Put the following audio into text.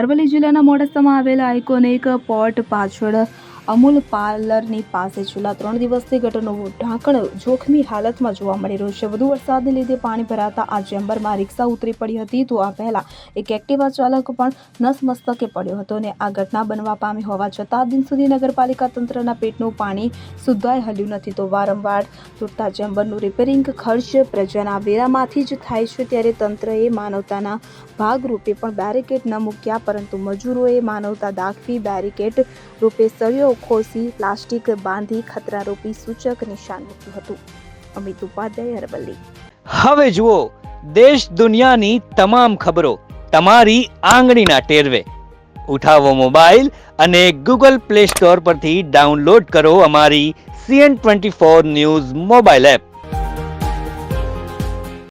અરવલ્લી જિલ્લાના મોડાસામાં આવેલા આઇકોનિક પોર્ટ પાછળ અમૂલ પાર્લરની પાસે છેલ્લા 3 દિવસથી ગટરનું ઢાંકણ જોખમી હાલતમાં જોવા મળી રહ્યું છે. વધુ વરસાદને લીધે પાણી ભરાતા આ ચેમ્બરમાં રિક્ષા ઉતરી પડી હતી તો આ પહેલા એક એક્ટિવા ચાલક પણ નસમસ્તકે પડ્યો હતો અને આ ઘટના બનવા પામી હોવા છતાં દિન સુધી નગરપાલિકા તંત્રના પેટનું પાણી સુધાઈ હલ્યું નથી. તો વારંવાર તૂટતા ચેમ્બરનું રિપેરિંગ ખર્ચ પ્રજાના વેરામાંથી જ થાય છે, ત્યારે તંત્રએ માનવતાના ભાગરૂપે પણ બેરિકેડ ન મૂક્યા, પરંતુ મજૂરોએ માનવતા દાખવી બેરિકેડ રૂપે સળિયો ખોસી પ્લાસ્ટિક બાંધી ખતરારૂપી સૂચક નિશાન મૂક્યું હતું. અમિત ઉપાધ્યાય, અરવલ્લી. હવે જુઓ દેશ દુનિયાની તમામ ખબરો તમારી આંગળીના ટેરવે. ઉઠાવો મોબાઈલ અને ગૂગલ પ્લે સ્ટોર પરથી ડાઉનલોડ કરો અમારી CN24 ન્યૂઝ મોબાઈલ એપ.